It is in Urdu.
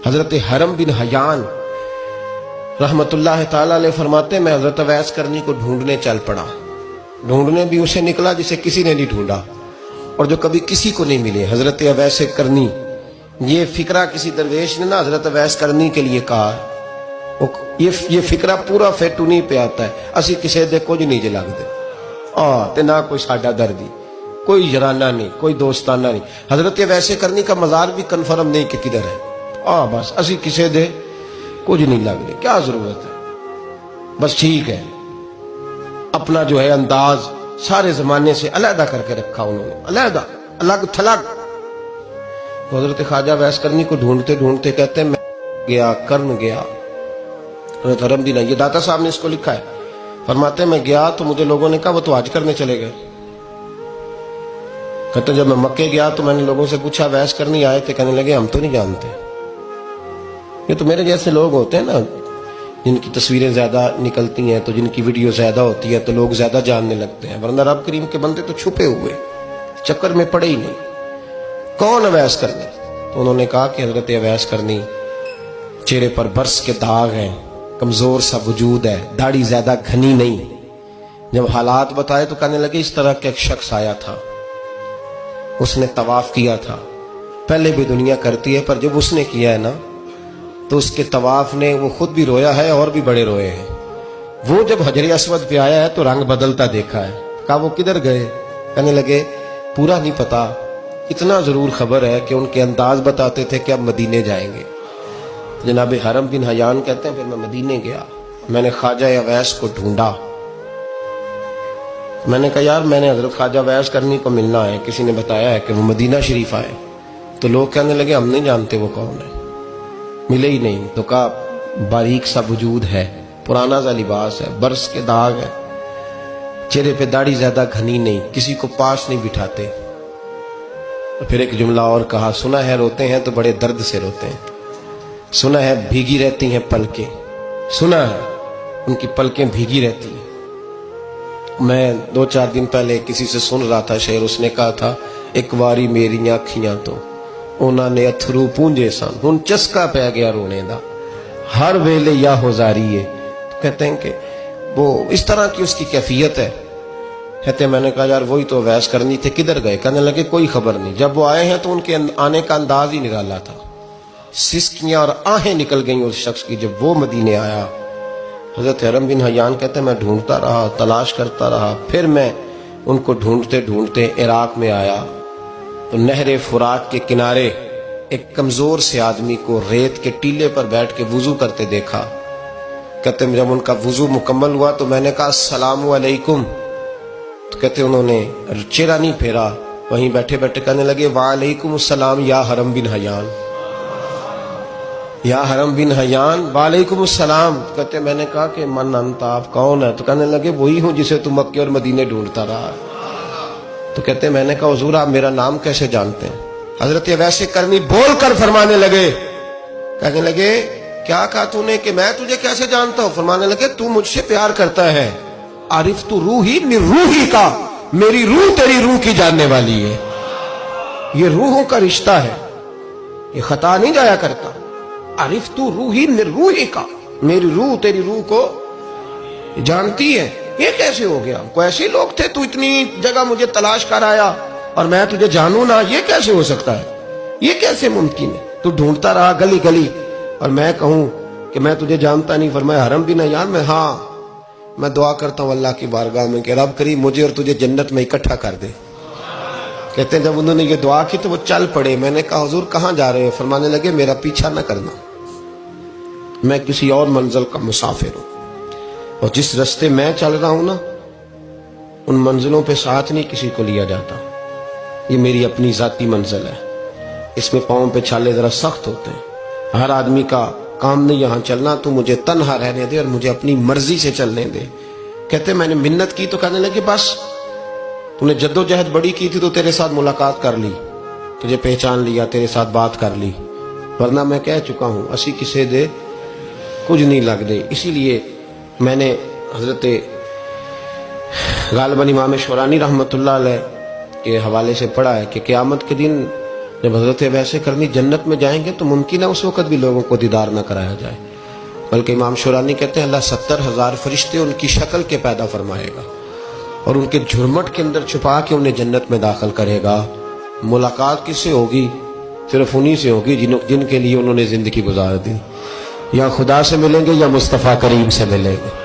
حضرت حرم بن حیان رحمت اللہ تعالی علیہ فرماتے ہیں میں حضرت اویس کرنی کو ڈھونڈنے چل پڑا. ڈھونڈنے بھی اسے نکلا جسے کسی نے نہیں ڈھونڈا اور جو کبھی کسی کو نہیں ملے. حضرت اویس کرنی، یہ فکرہ کسی درویش نے نا حضرت اویس کرنی کے لیے کہا. یہ فکرہ پورا فیٹونی پہ آتا ہے. اسی کسے دے کچھ نہیں جے لگتے تے نہ کوئی ساڈا دردی، کوئی جرانہ نہیں، کوئی دوستانہ نہیں. حضرت اویس کرنی کا مزار بھی کنفرم نہیں کہ کدھر ہے. بس اسی کسے دے کچھ نہیں لگتے. کیا ضرورت ہے؟ بس ٹھیک ہے، اپنا جو ہے انداز سارے زمانے سے علیحدہ کر کے رکھا انہوں نے، علیحدہ، الگ تھلگ. حضرت خواجہ اویس کرنی کو ڈھونڈتے ڈھونڈتے کہتے ہیں میں گیا، کرن گیا. حضرت حرم بن، یہ داتا صاحب نے اس کو لکھا ہے، فرماتے ہیں میں گیا تو مجھے لوگوں نے کہا وہ تو حج کرنے چلے گئے. کہتے جب میں مکے گیا تو میں نے لوگوں سے پوچھا اویس کرنی آئے تھے؟ کہنے لگے ہم تو نہیں جانتے. یہ تو میرے جیسے لوگ ہوتے ہیں نا جن کی تصویریں زیادہ نکلتی ہیں تو جن کی ویڈیو زیادہ ہوتی ہے تو لوگ زیادہ جاننے لگتے ہیں، ورنہ رب کریم کے بندے تو چھپے ہوئے چکر میں پڑے ہی نہیں. کون اویس کرنی؟ تو انہوں نے کہا کہ حضرت اویس کرنی، چہرے پر برس کے داغ ہیں، کمزور سا وجود ہے، داڑھی زیادہ گھنی نہیں. جب حالات بتائے تو کہنے لگے اس طرح کا ایک شخص آیا تھا، اس نے طواف کیا تھا. پہلے بھی دنیا کرتی ہے پر جب اس نے کیا ہے نا تو اس کے طواف نے وہ خود بھی رویا ہے اور بھی بڑے روئے ہیں. وہ جب حجر اسود پہ آیا ہے تو رنگ بدلتا دیکھا ہے. کہا وہ کدھر گئے؟ کہنے لگے پورا نہیں پتا، اتنا ضرور خبر ہے کہ ان کے انداز بتاتے تھے کہ اب مدینے جائیں گے. جناب حرم بن حیان کہتے ہیں پھر میں مدینے گیا، میں نے خواجہ اویس کو ڈھونڈا. میں نے کہا یار میں نے حضرت خواجہ اویس کرنی کو ملنا ہے، کسی نے بتایا ہے کہ وہ مدینہ شریف آئے. تو لوگ کہنے لگے ہم نہیں جانتے وہ کون ہے، ملے ہی نہیں. تو کہا باریک سا وجود ہے، پرانا سا لباس ہے، برس کے داغ ہے، چہرے پہ داڑھی زیادہ گھنی نہیں، کسی کو پاس نہیں بٹھاتے. پھر ایک جملہ اور کہا، سنا ہے روتے ہیں تو بڑے درد سے روتے ہیں، سنا ہے بھیگی رہتی ہیں پلکیں، سنا ہے ان کی پلکیں بھیگی رہتی ہیں. میں 2-4 دن پہلے کسی سے سن رہا تھا شعر، اس نے کہا تھا ایک واری میری آنکھیاں تو انہوں نے اتھرو پونجے سن، ہن چسکا پہ گیا رونے دا ہر ویلے یا ہوزاری ہے. کہتے ہیں کہ وہ اس طرح کی اس کی کیفیت ہے. کہتے ہیں میں نے کہا یار وہی تو اویس کرنی تھے، کدھر گئے؟ کہنے لگے کوئی خبر نہیں. جب وہ آئے ہیں تو ان کے آنے کا انداز ہی نرالا تھا، سسکیاں اور آہیں نکل گئیں اس شخص کی جب وہ مدینے آیا. حضرت حرم بن حیان کہتے ہیں میں ڈھونڈتا رہا، تلاش کرتا رہا. پھر میں ان کو ڈھونڈتے ڈھونڈتے عراق میں آیا تو نہر فرات کے کنارے ایک کمزور سے آدمی کو ریت کے ٹیلے پر بیٹھ کے وضو کرتے دیکھا. کہتے ہیں جب ان کا وضو مکمل ہوا تو میں نے کہا السلام علیکم. تو کہتے انہوں نے چہرہ نہیں پھیرا، وہیں بیٹھے بیٹھے کہنے لگے وعلیکم السلام یا حرم بن حیان، یا حرم بن حیان وعلیکم السلام. کہتے میں نے کہا کہ من انت، آپ کون ہے؟ تو کہنے لگے وہی ہوں جسے تم مکے اور مدینے ڈھونڈتا رہا. تو کہتے میں نے کہا حضور آپ میرا نام کیسے جانتے ہیں؟ حضرت اویس کرنی بول کر فرمانے لگے، کہنے لگے کیا کہا تو نے کہ میں تجھے کیسے جانتا ہوں؟ فرمانے لگے تو مجھ سے پیار کرتا ہے، عرفت روحی من روحی کا، میری روح تیری روح کی جاننے والی ہے. یہ روحوں کا رشتہ ہے، یہ خطا نہیں جایا کرتا. عرفت روحی من روحی کا، میری روح تیری روح کو جانتی ہے. یہ کیسے ہو گیا؟ کوئی ایسے لوگ تھے تو اتنی جگہ مجھے تلاش کر آیا اور میں تجھے جانوں نہ؟ یہ کیسے ہو سکتا ہے؟ یہ کیسے ممکن ہے؟ تو ڈھونڈتا رہا گلی گلی اور میں کہوں کہ میں تجھے جانتا نہیں. فرمایا حرم بن حیان میں ہاں میں دعا کرتا ہوں اللہ کی بارگاہ میں کہ رب کریم مجھے اور تجھے جنت میں اکٹھا کر دے. کہتے ہیں جب انہوں نے یہ دعا کی تو وہ چل پڑے. میں نے کہا حضور کہاں جا رہے ہیں؟ فرمانے لگے میرا پیچھا نہ کرنا، میں کسی اور منزل کا مسافر ہوں اور جس رستے میں چل رہا ہوں نا ان منزلوں پہ ساتھ نہیں کسی کو لیا جاتا. یہ میری اپنی ذاتی منزل ہے، اس میں پاؤں پہ چھالے ذرا سخت ہوتے ہیں. ہر آدمی کا کام نہیں یہاں چلنا، تو مجھے تنہا رہنے دے اور مجھے اپنی مرضی سے چلنے دے. کہتے میں نے منت کی تو کہنے لگے بس تو نے جد و جہد بڑی کی تھی تو تیرے ساتھ ملاقات کر لی، تجھے پہچان لیا، تیرے ساتھ بات کر لی، ورنہ میں کہہ چکا ہوں اسی کسے دے کچھ نہیں لگ دے. اسی لیے میں نے حضرت غالباً امام شورانی رحمت اللہ علیہ کے حوالے سے پڑھا ہے کہ قیامت کے دن جب حضرت ویسے کرنی جنت میں جائیں گے تو ممکن ہے اس وقت بھی لوگوں کو دیدار نہ کرایا جائے، بلکہ امام شورانی کہتے ہیں اللہ 70,000 فرشتے ان کی شکل کے پیدا فرمائے گا اور ان کے جھرمٹ کے اندر چھپا کے انہیں جنت میں داخل کرے گا۔ ملاقات کس سے ہوگی؟ صرف انہی سے ہوگی جن کے لیے انہوں نے زندگی گزار دی، یا خدا سے ملیں گے یا مصطفیٰ کریم سے ملیں گے۔